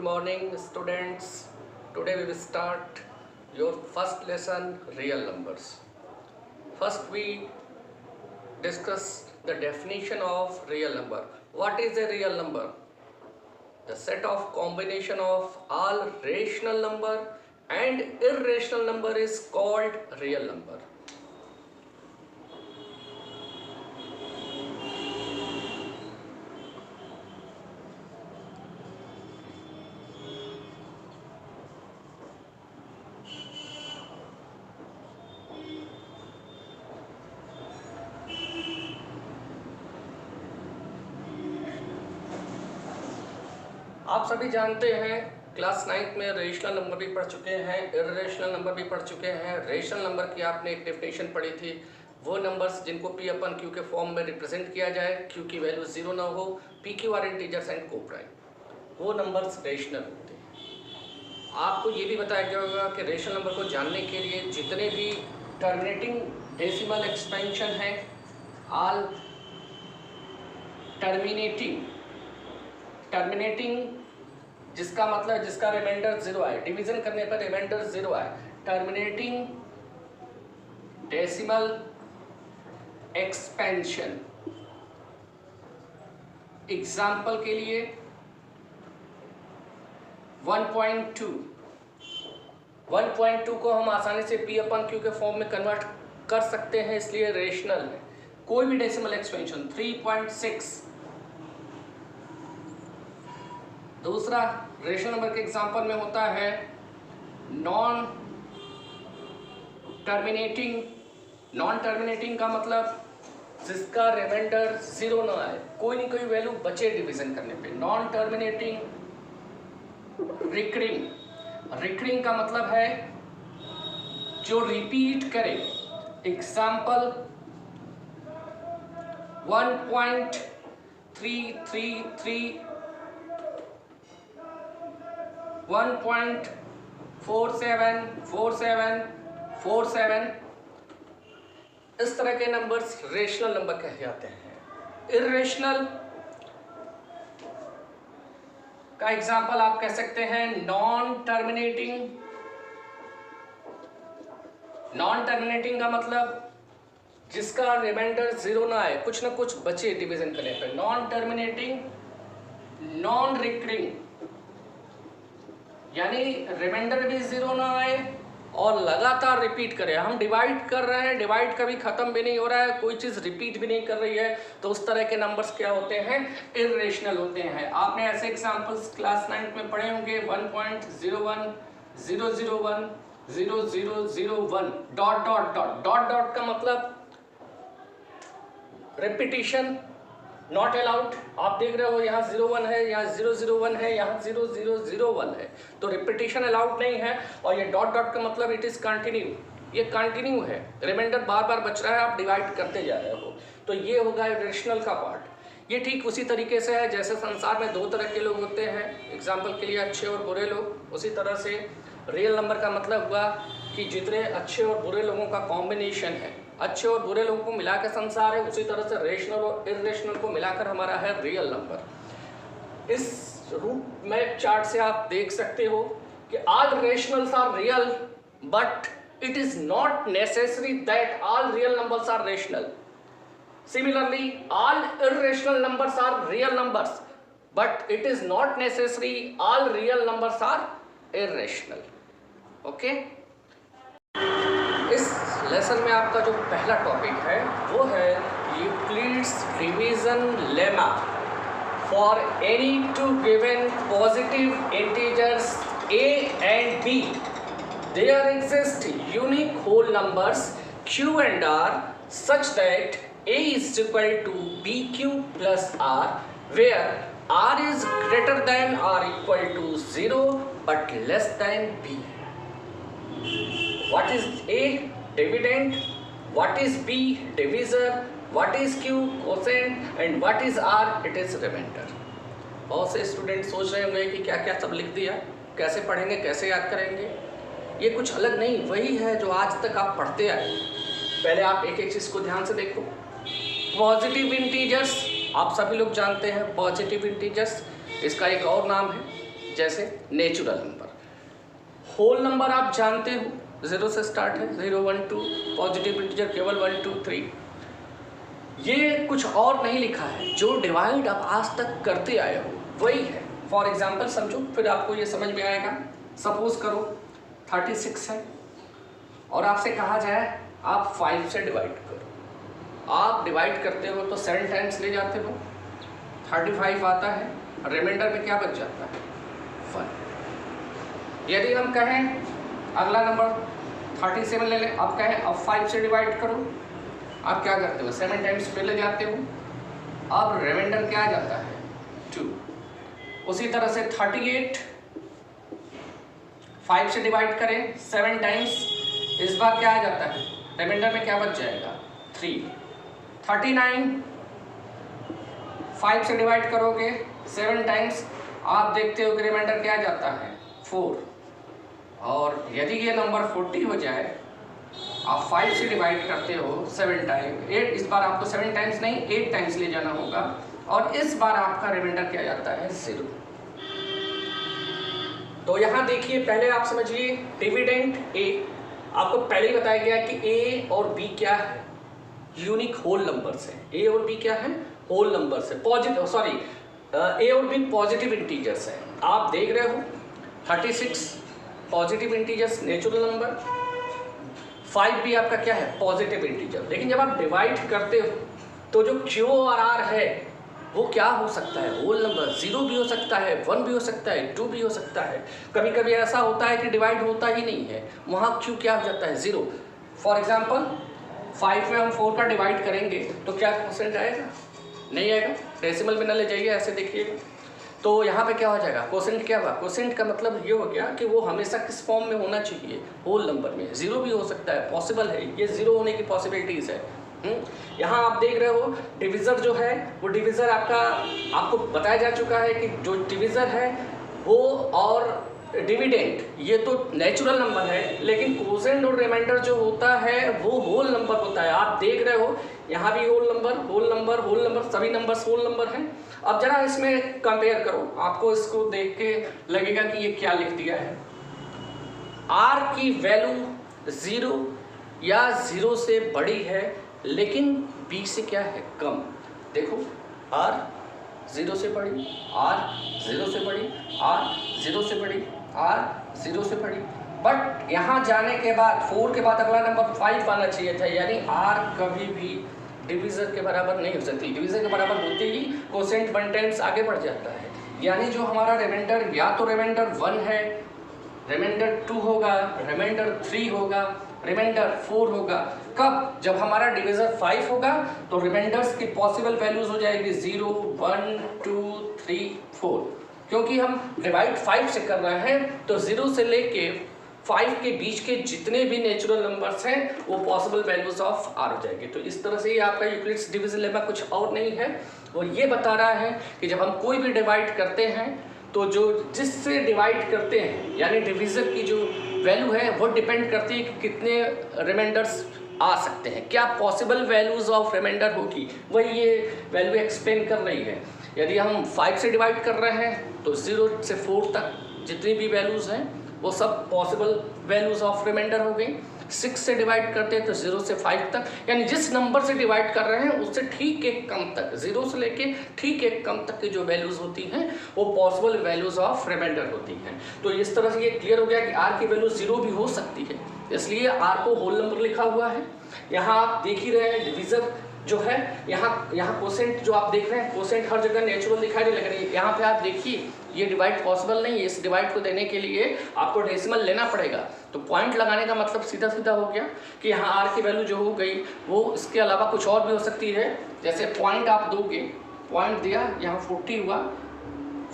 morning, students. Today we will start your first lesson, real numbers. First we discuss the definition of real number. What is a real number? The set of combination of all rational number and irrational number is called real number. आप सभी जानते हैं class 9th में rational number भी पढ़ चुके हैं, irrational number भी पढ़ चुके हैं। रेशनल नंबर की आपने एक डेफिनेशन पढ़ी थी, वो नंबर्स जिनको P अपन Q के फॉर्म में रिप्रेजेंट किया जाए, Q की वैल्यू 0 ना हो, PQ आर इंटीजर्स एंड को प्राइम, वो नंबर्स रेशनल होते हैं। आपको ये भी बताया गया होगा कि रेशनल नंबर को जानने के लिए जितने भी टर्मिनेटिंग डेसिमल एक्सपेंशन हैं, ऑल टर्मिनेटिंग जिसका मतलब जिसका रिमाइंडर 0 आए, डिवीजन करने पर रिमाइंडर 0 आए, टर्मिनेटिंग डेसिमल एक्सपेंशन। एग्जाम्पल के लिए 1.2 को हम आसानी से P अपन Q के फॉर्म में कन्वर्ट कर सकते हैं, इसलिए रेशनल है। कोई भी डेसिमल एक्सपेंशन 3.6। दूसरा रेशनल नंबर के एग्जांपल में होता है नॉन टर्मिनेटिंग का मतलब जिसका रिमाइंडर 0 ना आए, कोई नहीं कोई वैल्यू बचे डिवीजन करने पे। नॉन टर्मिनेटिंग रिकरिंग का मतलब है जो रिपीट करे। एग्जांपल 1.333 1.4747 इस तरह के नंबर्स रेशनल नंबर कहे जाते हैं। इर्रेशनल का एग्जांपल आप कह सकते हैं नॉन टर्मिनेटिंग का मतलब जिसका रिमाइंडर 0 ना आए, कुछ ना कुछ बचे डिवीजन करने पे। नॉन टर्मिनेटिंग नॉन रिकरिंग यानी रिमाइंडर भी 0 ना आए और लगातार रिपीट करे। हम डिवाइड कर रहे हैं, डिवाइड कभी खत्म भी नहीं हो रहा है, कोई चीज़ रिपीट भी नहीं कर रही है, तो उस तरह के नंबर्स क्या होते हैं? इर्रेशनल होते हैं। आपने ऐसे एग्जांपल्स क्लास 9th में पढ़े होंगे 1.01 001 0001 डॉट का मतलब रिपीटिशन नॉट अलाउड। आप देख रहे हो यहाँ 01 है, यहाँ 001 है, यहाँ 0001 है, तो रिपीटिशन अलाउड नहीं है। और ये डॉट का मतलब इट इज कंटिन्यू, ये कंटिन्यू है, रिमाइंडर बार बार बच रहा है, आप डिवाइड करते जा रहे हो, तो ये होगा रेशनल का पार्ट। ये ठीक उसी तरीके से है जैसे संसार में दो तरह के लोग होते हैं, एग्जाम्पल के लिए अच्छे और बुरे लोग, उसी तरह से रियल नंबर का मतलब हुआ कि जितने अच्छे और बुरे लोगों का कॉम्बिनेशन है, अच्छे और बुरे लोगों को मिला के संसार है, उसी तरह से रेशनल और इर्रेशनल को मिलाकर हमारा है रियल नंबर। इस रूप में चार्ट से आप देख सकते हो कि all rationals are real but it is not necessary that all real numbers are rational. Similarly all irrational numbers are real numbers but it is not necessary all real numbers are irrational. Okay, इस lesson में आपका जो पहला topic है वो है Euclid's division lemma for any two given positive integers a and b there exist unique whole numbers q and r such that a is equal to bq plus r where r is greater than or equal to 0 but less than b. What is a? Dividend. What is b? Divisor. What is q? Quotient. And what is r? It is remainder. बहुत से student सोच रहे होंगे कि क्या क्या सब लिख दिया, कैसे पढ़ेंगे, कैसे याद करेंगे। ये कुछ अलग नहीं, वही है जो आज तक आप पढ़ते आए। पहले आप एक एक चीज़ को ध्यान से देखो। पॉजिटिव इंटीजर्स आप सभी लोग जानते हैं, पॉजिटिव इंटीजर्स, इसका एक और नाम है जैसे नेचुरल नंबर। होल नंबर आप जानते हो 0 से स्टार्ट है, 0 1 2, पॉजिटिव इंटीजर केवल 1 2 3। ये कुछ और नहीं लिखा है, जो डिवाइड आप आज तक करते आए हो वही है। फॉर एग्जाम्पल समझो, फिर आपको ये समझ में आएगा। सपोज करो 36 है और आपसे कहा जाए आप 5 से डिवाइड करो। आप डिवाइड करते हो तो 7 टाइम्स ले जाते हो, 35 आता है, रिमाइंडर में क्या बच जाता है 1। यदि हम कहें अगला नंबर 37 ले लें, अब कहें अब 5 से डिवाइड करो, आप क्या करते हो 7 टाइम्स पे ले जाते हो, अब रिमाइंडर क्या आ जाता है 2। उसी तरह से 38 5 से डिवाइड करें 7 टाइम्स, इस बार क्या आ जाता है, रिमाइंडर में क्या बच जाएगा 3। 39 5 से डिवाइड करोगे 7 टाइम्स, आप देखते हो कि रिमाइंडर क्या आ जाता है 4। और यदि ये नंबर 40 हो जाए, आप 5 से डिवाइड करते हो 7 टाइम 8, इस बार आपको 7 टाइम्स नहीं 8 टाइम्स ले जाना होगा, और इस बार आपका रिमाइंडर क्या जाता है 0। तो यहाँ देखिए, पहले आप समझिए डिविडेंड ए, आपको पहले ही बताया गया कि ए और बी क्या है, यूनिक होल नंबर्स है। ए और बी क्या है, होल नंबर्स है, पॉजिटिव, सॉरी ए और बी पॉजिटिव इंटीजर्स है। आप देख रहे हो 36 पॉजिटिव इंटीजर्स नेचुरल नंबर, 5 भी आपका क्या है पॉजिटिव इंटीजर। लेकिन जब आप डिवाइड करते हो तो जो क्यू और आर है वो क्या हो सकता है, होल नंबर। 0 भी हो सकता है, 1 भी हो सकता है, 2 भी हो सकता है। कभी कभी ऐसा होता है कि डिवाइड होता ही नहीं है, वहाँ क्यू क्या हो जाता है 0। फॉर एग्जाम्पल 5 में हम 4 का डिवाइड करेंगे तो क्या क्वोशेंट आएगा, नहीं आएगा, डेसिमल में न ले जाइए, ऐसे देखिएगा। तो यहाँ पे क्या हो जाएगा, क्वोशेंट क्या हुआ, क्वोशेंट का मतलब ये हो गया कि वो हमेशा किस फॉर्म में होना चाहिए, होल नंबर में। 0 भी हो सकता है, पॉसिबल है, ये 0 होने की पॉसिबिलिटीज़ है। यहाँ आप देख रहे हो डिविज़र जो है वो डिविज़र आपको बताया जा चुका है कि जो डिविज़र है वो और डिविडेंड ये तो नेचुरल नंबर है, लेकिन क्वोशेंट और रिमाइंडर जो होता है वो होल नंबर होता है। आप देख रहे हो यहाँ भी whole number, whole number, whole number, सभी नंबर्स होल नंबर हैं। अब जरा इसमें कंपेयर करो, आपको इसको देख के लगेगा कि ये क्या लिख दिया है। आर की वैल्यू 0 या 0 से बड़ी है, लेकिन बी से क्या है कम। देखो आर 0 से बड़ी, आर 0 से बड़ी, आर 0 से बड़ी, आर 0 से बड़ी, बट यहाँ जाने के बाद 4 के बाद अगला नंबर 5 आना चाहिए था, यानी आर कभी भी डिविज़र के बराबर नहीं हो सकती। डिविज़र के बराबर होते ही क्वोशेंट 1 टाइम्स आगे बढ़ जाता है, यानी जो हमारा रिमाइंडर या तो रिमाइंडर 1 है, रिमाइंडर 2 होगा, रिमाइंडर 3 होगा, रिमाइंडर 4 होगा। कब, जब हमारा डिविज़र 5 होगा तो रिमाइंडर्स की पॉसिबल वैल्यूज हो जाएगी 0 1 2 3 4। क्योंकि हम डिवाइड 5 से कर रहे हैं तो 0 से लेके 5 के बीच के जितने भी नेचुरल नंबर्स हैं वो पॉसिबल वैल्यूज ऑफ आर हो जाएगी। तो इस तरह से ये आपका यूक्लिड्स डिवीजन लेमा कुछ और नहीं है, वो ये बता रहा है कि जब हम कोई भी डिवाइड करते हैं तो जो जिससे डिवाइड करते हैं यानी डिवीज़र की जो वैल्यू है वो डिपेंड करती है कि कितने रिमाइंडर्स आ सकते हैं, क्या पॉसिबल वैल्यूज ऑफ रिमाइंडर होगी, वही ये वैल्यू एक्सप्लेन कर रही है। यदि हम 5 से डिवाइड कर रहे हैं तो 0 से 4 तक जितनी भी वैल्यूज़ हैं वो सब पॉसिबल वैल्यूज ऑफ रिमाइंडर हो गई। 6 से डिवाइड करते हैं तो 0 से 5 तक, यानी जिस नंबर से डिवाइड कर रहे हैं उससे ठीक एक कम तक, 0 से लेके ठीक एक कम तक की जो वैल्यूज होती हैं वो पॉसिबल वैल्यूज ऑफ रिमाइंडर होती हैं। तो इस तरह से ये क्लियर हो गया कि आर की वैल्यू 0 भी हो सकती है, इसलिए आर को होल नंबर लिखा हुआ है। यहाँ आप देख ही रहे हैं डिवीज़र जो है, यहाँ क्वोशेंट जो आप देख रहे हैं, क्वोशेंट हर जगह नेचुरल दिखाई नहीं लग रही है। यहाँ पे आप देखिए ये डिवाइड पॉसिबल नहीं है, इस डिवाइड को देने के लिए आपको डेसिमल लेना पड़ेगा। तो पॉइंट लगाने का मतलब सीधा सीधा हो गया कि यहाँ आर की वैल्यू जो हो गई वो इसके अलावा कुछ और भी हो सकती है। जैसे पॉइंट आप दोगे, पॉइंट दिया यहाँ 40 हुआ,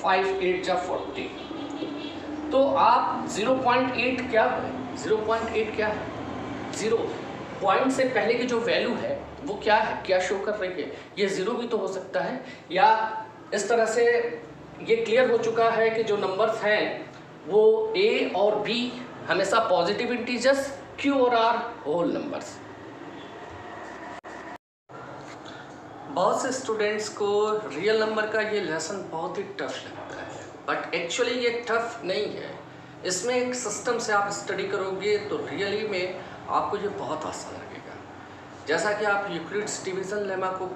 5 8 जा 40, तो आप 0.8 क्या है, 0.8 क्या है, 0 पॉइंट से पहले की जो वैल्यू है वो क्या है, क्या शो कर रही है, ये 0 भी तो हो सकता है। या इस तरह से ये क्लियर हो चुका है कि जो नंबर्स हैं वो ए और बी हमेशा पॉजिटिव इंटीजर्स, क्यू और आर होल नंबर्स। बहुत से स्टूडेंट्स को रियल नंबर का ये लेसन बहुत ही टफ लगता है, बट एक्चुअली ये टफ नहीं है। इसमें एक सिस्टम से आप स्टडी करोगे तो रियली में आपको ये बहुत आसान लगेगा। जैसा कि आप यूक्लिड्स डिवीज़न लेमा को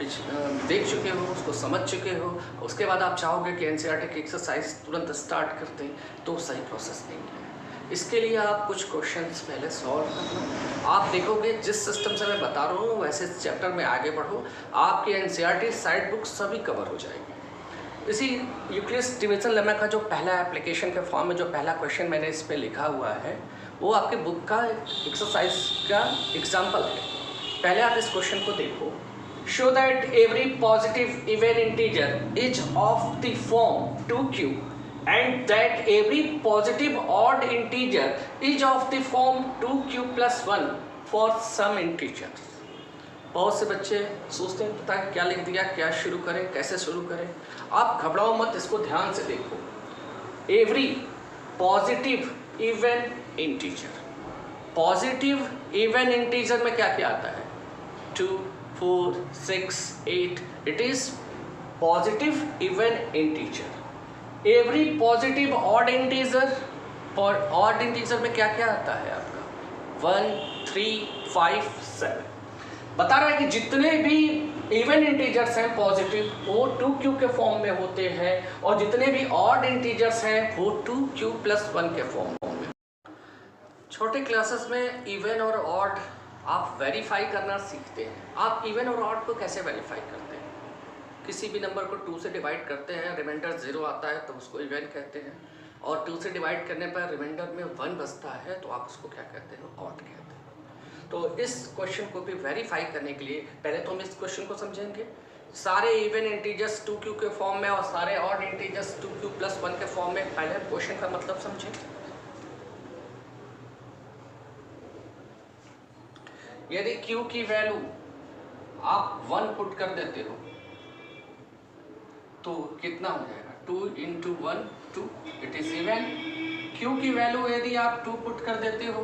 देख चुके हो, उसको समझ चुके हो, उसके बाद आप चाहोगे कि एनसीईआरटी की एक्सरसाइज तुरंत स्टार्ट करते हैं, तो सही प्रोसेस नहीं है। इसके लिए आप कुछ क्वेश्चंस पहले सॉल्व करना। आप देखोगे जिस सिस्टम से मैं बता रहा हूँ वैसे चैप्टर में आगे बढ़ो, आपकी एनसीईआरटी साइड बुक सभी कवर हो जाएगी। इसी यूक्लिड्स डिवीज़न लेमा का जो पहला एप्लीकेशन के फॉर्म में जो पहला क्वेश्चन मैंने इस पर लिखा हुआ है वो आपके बुक का एक्सरसाइज का एग्जाम्पल है। पहले आप इस क्वेश्चन को देखो। Show that every positive even integer is of the form 2q and that every positive odd integer is of the form 2q plus 1 for some integers। बहुत से बच्चे सोचते हैं पता है क्या लिख दिया, क्या शुरू करें, कैसे शुरू करें। आप घबराओ मत, इसको ध्यान से देखो। Every positive even integer, positive even integer में क्या क्या आता है? 2, 4, 6, 8, it is positive even integer. Every positive odd integer, और ऑड इंटीजर में क्या क्या आता है आपका? 1, 3, 5, 7। बता रहा है कि जितने भी इवन इंटीजर्स हैं पॉजिटिव वो 2q के फॉर्म में होते हैं, और जितने भी ऑड इंटीजर्स हैं वो 2q plus 1 के फॉर्म में। छोटे क्लासेस में इवन और ऑड आप वेरीफाई करना सीखते हैं। आप इवन और ऑड को कैसे वेरीफाई करते हैं? किसी भी नंबर को 2 से डिवाइड करते हैं, रिमाइंडर 0 आता है तो उसको इवन कहते हैं, और 2 से डिवाइड करने पर रिमाइंडर में 1 बचता है तो आप उसको क्या कहते हैं? ऑड कहते हैं। तो इस क्वेश्चन को भी वेरीफाई करने के लिए पहले तो हम इस क्वेश्चन को समझेंगे। सारे इवन इंटीजर्स 2q के फॉर्म में और सारे ऑड इंटीजर्स 2q plus 1 के फॉर्म में। पहले क्वेश्चन का मतलब समझें। यदि q की वैल्यू आप 1 पुट कर देते हो तो कितना हो जाएगा? 2 into 1 2, it is even. q की वैल्यू यदि आप 2 पुट कर देते हो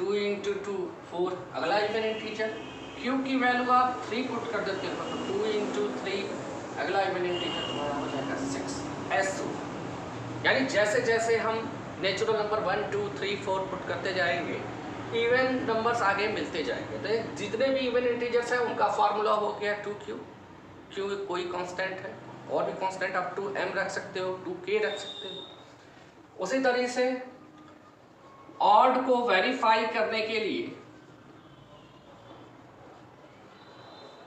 2 into 2 4, अगला इवन इंटीजर। q की वैल्यू आप 3 पुट कर देते हो तो 2 into 3, अगला इवन इंटीजर तुम्हारा हो जाएगा 6। ऐसे यानी जैसे जैसे हम नेचुरल नंबर 1, 2, 3, 4 पुट करते जाएंगे इवन नंबर्स आगे मिलते जाएंगे। तो जितने भी इवन इंटीजर्स हैं उनका फार्मूला हो गया 2q। q कोई कांस्टेंट है, और भी कांस्टेंट आप 2m रख सकते हो, 2k रख सकते हो। उसी तरीके से ऑड को वेरीफाई करने के लिए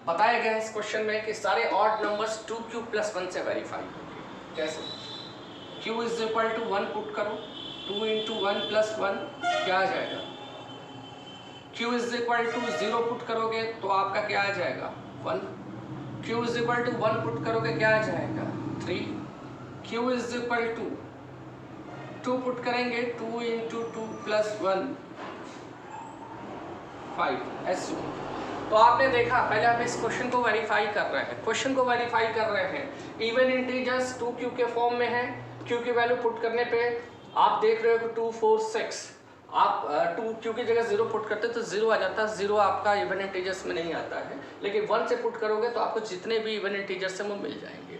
बताया गया इस क्वेश्चन में कि सारे ऑड नंबर्स 2q plus 1 से वेरीफाई होंगे। कैसे? q is equal to 1 put करो, 2 into 1 plus 1 क्या आ जाएगा? q is equal to 0 put करोगे तो आपका क्या आ जाएगा? 1। q is equal to 1 put करोगे क्या आ जाएगा? 3। q is equal to 2 put करेंगे 2 into 2 plus 1 5 ऐसे। तो आपने देखा पहले हम इस क्वेश्चन को वेरीफाई कर रहे हैं, क्वेश्चन को वेरीफाई कर रहे हैं। इवन इंटीजर्स 2q के फॉर्म में है, q की वैल्यू पुट करने पे आप देख रहे हो कि 2, 4, 6, आप 2q की जगह 0 पुट करते तो 0 आ जाता है। 0 आपका इवन इंटीजर्स में नहीं आता है, लेकिन 1 से पुट करोगे तो आपको जितने भी इवन इंटीजर्स हैं वो मिल जाएंगे।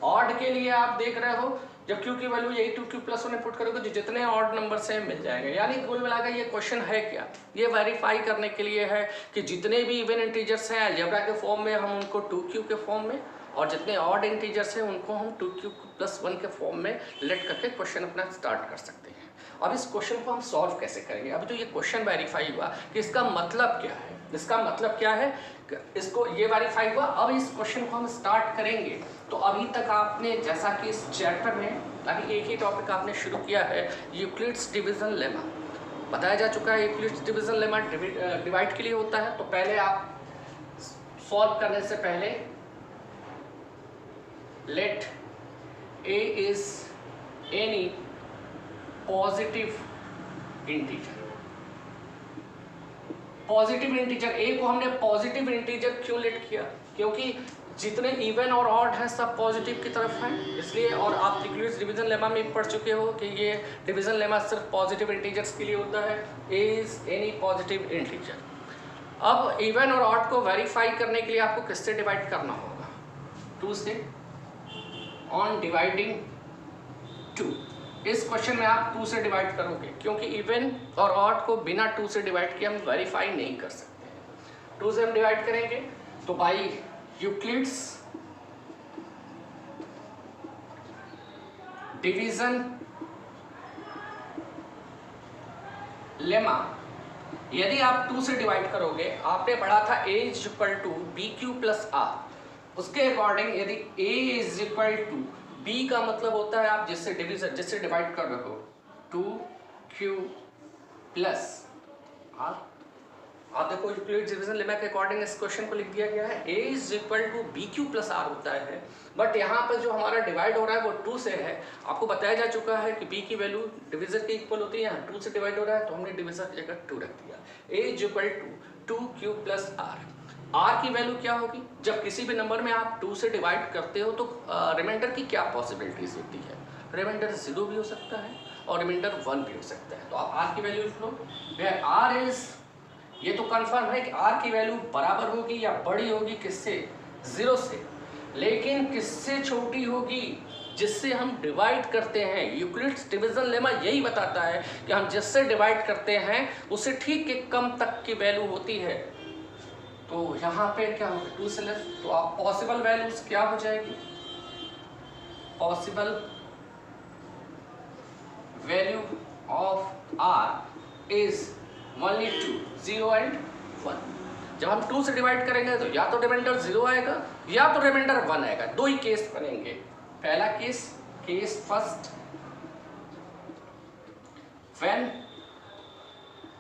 ऑड के लिए आप देख रहे हो जब q की वैल्यू यही 2q plus 1 पुट करोगे तो जितने ऑड नंबर से मिल जाएंगे। यानी कुल मिलाकर ये क्वेश्चन है क्या? ये वेरीफाई करने के लिए है कि जितने भी इवन इंटीजर्स हैं अलजेब्रा के फॉर्म में हम उनको 2q के फॉर्म में, और जितने ऑड इंटीजर्स हैं उनको हम 2q plus 1 के फॉर्म में लेट करके क्वेश्चन अपना स्टार्ट कर सकते हैं। अब इस क्वेश्चन को हम सॉल्व कैसे करेंगे? अभी तो ये क्वेश्चन वेरीफाई हुआ कि इसका मतलब क्या है, इसका मतलब क्या है, इसको ये वेरीफाई हुआ। अब इस क्वेश्चन को हम स्टार्ट करेंगे। तो अभी तक आपने जैसा कि इस चैप्टर में अभी एक ही टॉपिक आपने शुरू किया है, यूक्लिड्स डिवीजन लेमा बताया जा चुका है। यूक्लिड्स डिवीजन लेमा डिवाइड के लिए होता है। तो पहले आप सॉल्व करने से पहले let a is any positive integer. Positive integer a को हमने पॉजिटिव इंटीजर क्यों लेट किया? क्योंकि जितने इवन और ऑड हैं सब पॉजिटिव की तरफ हैं, इसलिए। और आप यूक्लिड्स डिवीजन लेमा में पढ़ चुके हो कि ये डिवीजन लेमा सिर्फ पॉजिटिव इंटीजर्स के लिए होता है। a is any positive integer. अब इवन और ऑड को वेरीफाई करने के लिए आपको किससे डिवाइड करना होगा? 2 से। On dividing 2। इस क्वेश्चन में आप 2 से डिवाइड करोगे, क्योंकि इवन और ऑड को बिना 2 से डिवाइड किए हम वेरीफाई नहीं कर सकते हैं। 2 से हम डिवाइड करेंगे तो बाई यूक्लिड्स डिवीजन लेमा, यदि आप 2 से डिवाइड करोगे, आपने पढ़ा था a is equal to B Q plus R, उसके अकॉर्डिंग यदि a is equal to b का मतलब होता है आप जिससे डिवाइड कर रहे हो 2q प्लस r। आप देखो यूक्लिड्स डिवीजन लेमा के अकॉर्डिंग इस क्वेश्चन को लिख दिया गया है a is equal to B Q plus R होता है, बट यहाँ पर जो हमारा डिवाइड हो रहा है वो 2 से है। आपको बताया जा चुका है कि b की वैल्यू डिवीजर के इक्वल होती है, यहाँ 2 से डिवाइड हो रहा है तो हमने डिवीजर की जगह 2 रख दिया। a is equal to 2q plus r। r की वैल्यू क्या होगी? जब किसी भी नंबर में आप 2 से डिवाइड करते हो तो रिमाइंडर की क्या पॉसिबिलिटीज होती है? रिमाइंडर 0 भी हो सकता है और रिमाइंडर 1 भी हो सकता है। तो आप r की वैल्यू लिख लो, वेयर r इज, ये तो कंफर्म है कि r की वैल्यू बराबर होगी या बड़ी होगी किससे? 0 से। लेकिन किससे छोटी होगी? जिससे हम डिवाइड करते हैं। यूक्लिड्स डिवीजन लेमा यही बताता है कि हम जिससे डिवाइड करते हैं उससे ठीक के कम तक की वैल्यू होती है। तो यहाँ पे क्या होगा? 2 से लेस, तो आप पॉसिबल वैल्यूज क्या हो जाएगी? Possible value of r is only 2, 0 and 1। जब हम 2 से डिवाइड करेंगे तो या तो रिमाइंडर 0 आएगा या तो रिमाइंडर 1 आएगा। 2 ही केस बनेंगे। पहला case first, when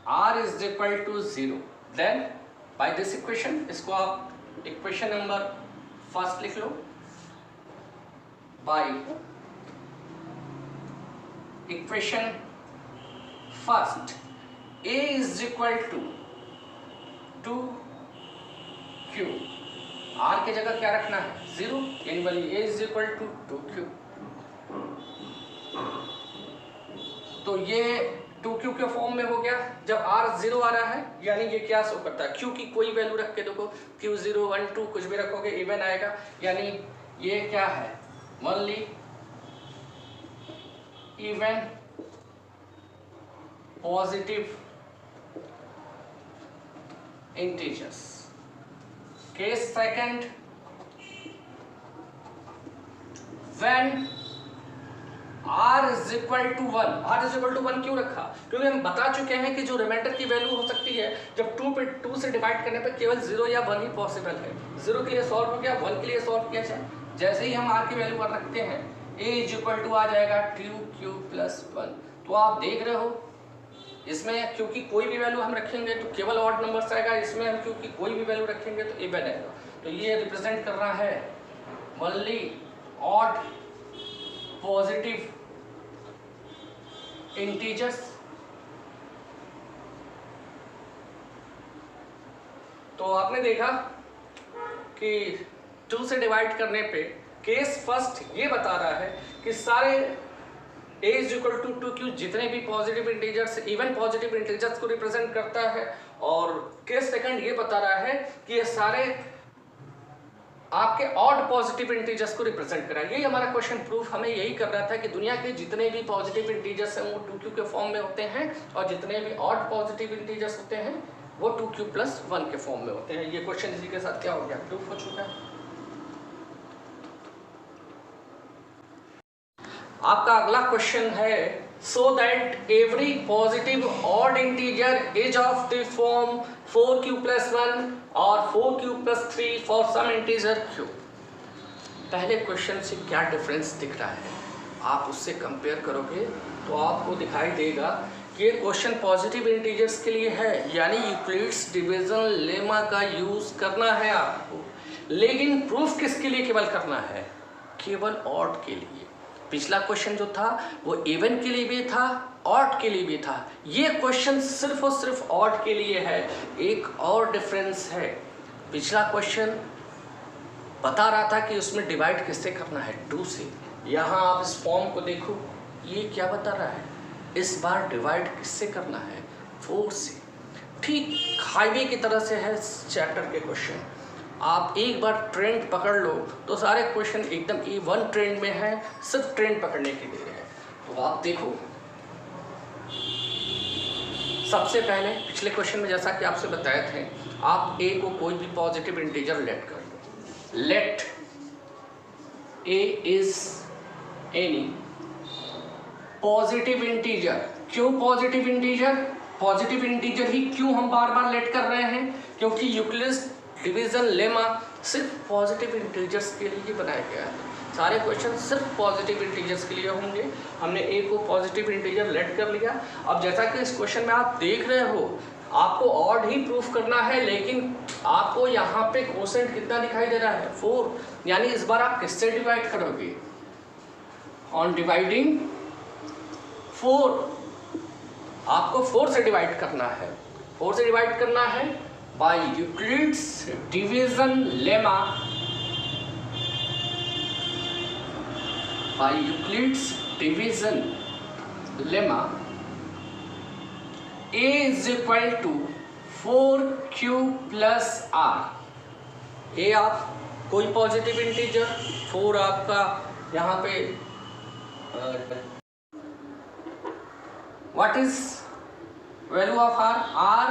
r is equal to 0, then by this equation, इसको आप इक्वेशन नंबर फर्स्ट लिख लो, by equation first a is equal to 2q, r की जगह क्या रखना है? 0, यानी वाली a is equal to 2q। तो ये 2q के फॉर्म में हो गया। जब r 0 आ रहा है यानी ये क्या शो करता है? q की कोई वैल्यू रख के देखो, q 0 1 2 कुछ भी रखोगे इवन आएगा, यानी ये क्या है? Only even positive integers। Case second, when r is equal to 1। r is equal to 1 क्यों रखा? क्योंकि हम बता चुके हैं कि जो रिमाइंडर की वैल्यू हो सकती है जब 2 से डिवाइड करने पर केवल 0 या 1 ही पॉसिबल है। 0 के लिए सॉल्व हो गया, 1 के लिए सॉल्व किया जाए। जैसे ही हम r की वैल्यू पर रखते हैं a is equal to आ जाएगा 2q प्लस 1। तो आप देख रहे हो इसमें क्योंकि कोई भी वैल्यू हम रखेंगे तो केवल ऑड नंबर्स आएगा, इसमें हम क्योंकि कोई भी वैल्यू रखेंगे तो इवन आएगा। तो ये रिप्रेजेंट कर रहा है ओनली ऑड पॉजिटिव इंटीजर्स। तो आपने देखा कि 2 से डिवाइड करने पे केस फर्स्ट ये बता रहा है कि सारे a is equal to 2q जितने भी positive integers, even positive integers को रिप्रेजेंट करता है, और केस सेकंड ये बता रहा है कि ये सारे आपके ऑड पॉजिटिव इंटीजर्स को रिप्रेजेंट कर रहा है। यही हमारा क्वेश्चन प्रूफ हमें यही कर रहा था कि दुनिया के जितने भी पॉजिटिव इंटीजर्स हैं वो 2q के फॉर्म में होते हैं, और जितने भी ऑड पॉजिटिव इंटीजर्स होते हैं वो 2q प्लस 1 के फॉर्म में होते हैं। ये क्वेश्चन इसी के साथ क्या हो गया? प्रूफ हो चुका है। आपका अगला क्वेश्चन है, so that every positive odd integer is of the form 4q plus 1 और 4q plus 3 for some integer q। पहले क्वेश्चन से क्या डिफरेंस दिख रहा है? आप उससे कंपेयर करोगे तो आपको दिखाई देगा कि ये क्वेश्चन पॉजिटिव इंटीजर्स के लिए है, यानी यूक्लिड्स डिवीजन लेमा का यूज करना है आपको। लेकिन प्रूफ किसके लिए केवल करना है? केवल ऑड के लिए। पिछला क्वेश्चन जो था वो इवन के लिए भी था, ऑड के लिए भी था। ये क्वेश्चन सिर्फ और सिर्फ ऑड के लिए है। एक और डिफरेंस है, पिछला क्वेश्चन बता रहा था कि उसमें डिवाइड किससे करना है? 2 से। यहाँ आप इस फॉर्म को देखो, ये क्या बता रहा है? इस बार डिवाइड किससे करना है? 4 से। ठीक हाईवे की तरह से है इस चैप्टर के क्वेश्चन। आप एक बार ट्रेंड पकड़ लो तो सारे क्वेश्चन एकदम A1 ट्रेंड में है, सिर्फ ट्रेंड पकड़ने के लिए है। तो आप देखो, सबसे पहले पिछले क्वेश्चन में जैसा कि आपसे बताए थे, आप A को कोई भी पॉजिटिव इंटीजर लेट कर लो। Let A is any positive integer. क्यों पॉजिटिव इंटीजर? पॉजिटिव इंटीजर ही क्यों हम बार बार लेट कर रहे हैं? क्योंकि यूक्लिड्स डिवीजन लेमा सिर्फ पॉजिटिव इंटीजर्स के लिए बनाया गया है। सारे क्वेश्चन सिर्फ पॉजिटिव इंटीजर्स के लिए होंगे। हमने A को पॉजिटिव इंटीजर लेट कर लिया। अब जैसा कि इस क्वेश्चन में आप देख रहे हो, आपको ऑड ही प्रूफ करना है, लेकिन आपको यहाँ पे कोसेंट कितना दिखाई दे रहा है? 4। यानी इस बार आप किससे डिवाइड करोगे? ऑन डिवाइडिंग 4, आपको 4 से डिवाइड करना है। 4 से डिवाइड करना है by Euclid's division lemma, by Euclid's division lemma A is equal to 4Q plus R। A आप कोई पॉजिटिव इंटीजर, 4 आपका यहाँ पे what is value of R? R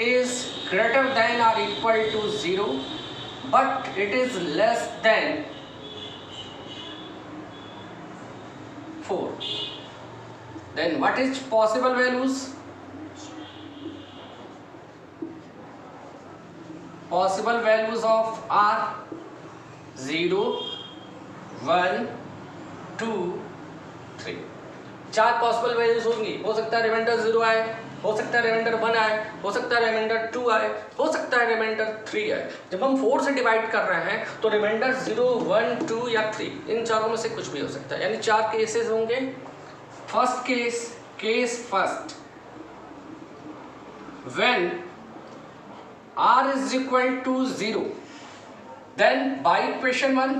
is greater than or equal to 0, but it is less than 4. Then what is possible values? Possible values of R 0, 1, 2, 3। 4 possible values होंगी। हो सकता है reminder 0 आए, हो सकता है रिमाइंडर 1 आए, हो सकता है रिमाइंडर 2 आए, हो सकता है रिमाइंडर 3 आए। जब हम 4 से डिवाइड कर रहे हैं तो रिमाइंडर 0, 1, 2 या 3, इन चारों में से कुछ भी हो सकता है। यानी 4 केसेस होंगे। First case first, when R is equal to 0, then by equation 1,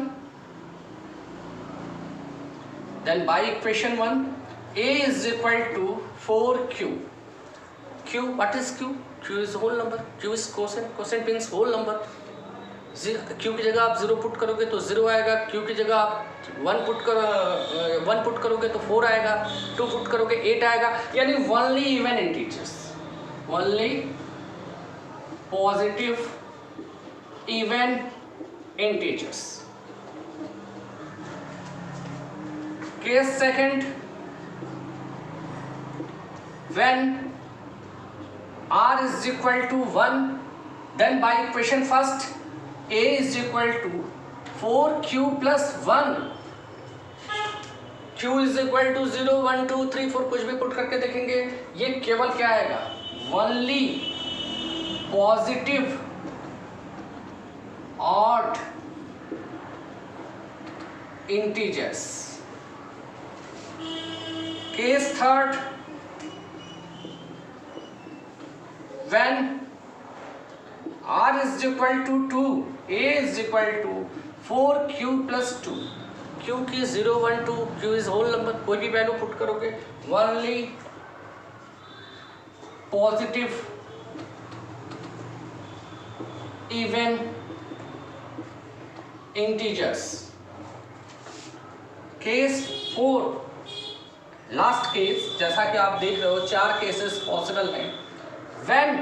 A is equal to 4Q. Q, what is Q? Q is whole number. Q is quotient. Quotient means whole number. Q की जगह आप 0 put करोगे तो 0 आएगा। Q की जगह आप 1 put करोगे तो 4 आएगा। 2 पुट करोगे 8 आएगा। यानी only even integers, only positive even integers. Case second, when R is equal to 1, then by equation first A is equal to 4Q plus 1. Q is equal to 0, 1, 2, 3, 4 कुछ भी पुट करके देखेंगे, ये केवल क्या आएगा? Only positive odd integers. Case third, when R is equal to 2, A is equal to 4Q plus 2। Q की 0, 1, 2, Q is whole number, कोई भी वैल्यू पुट करोगे, only positive even integers. Case 4, last case, जैसा कि आप देख रहे हो 4 केसेस पॉसिबल हैं। when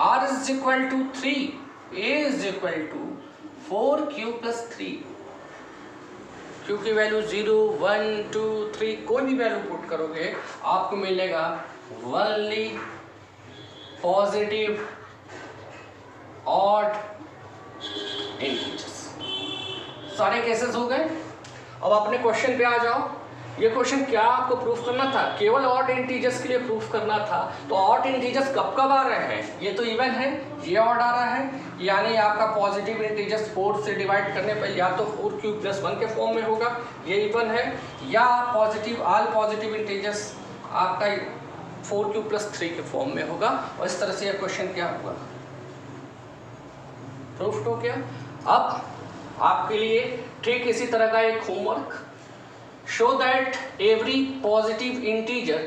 R is equal to 3, A is equal to 4Q plus 3। Q की वैल्यू 0, 1, 2, 3 कोई भी वैल्यू पुट करोगे आपको मिलेगा ओनली पॉजिटिव ऑड इंटीजर्स। सारे केसेस हो गए। अब अपने क्वेश्चन पे आ जाओ। ये क्वेश्चन क्या आपको प्रूफ करना था? केवल ऑड इंटीजर्स के लिए प्रूफ करना था। तो ऑड इंटीजर्स कब कब आ रहे हैं? ये तो इवन है, ये ऑड आ रहा है, यानी आपका पॉजिटिव इंटीजर्स 4 से डिवाइड करने पर या तो 4Q plus 1 के फॉर्म में होगा, ये इवन है, या पॉजिटिव ऑल पॉजिटिव इंटीजर्स आपका 4Q plus 3 के फॉर्म में होगा। और इस तरह से यह क्वेश्चन क्या होगा? प्रूफ हो गया। अब आपके लिए ठीक इसी तरह का एक homework, show that every positive integer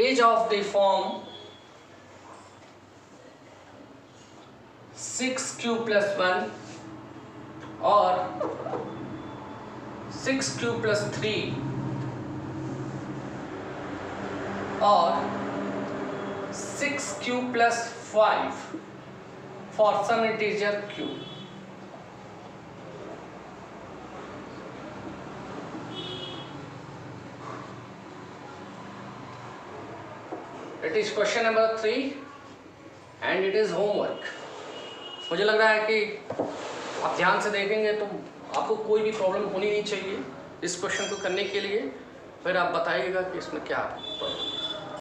is of the form 6q+1 और 6q+3 और 6q+5 for some integer q. It is question number 3 and it is homework. मुझे लग रहा है कि आप ध्यान से देखेंगे तो आपको कोई भी प्रॉब्लम होनी नहीं चाहिए इस क्वेश्चन को करने के लिए। फिर आप बताइएगा कि इसमें क्या प्रॉब्लम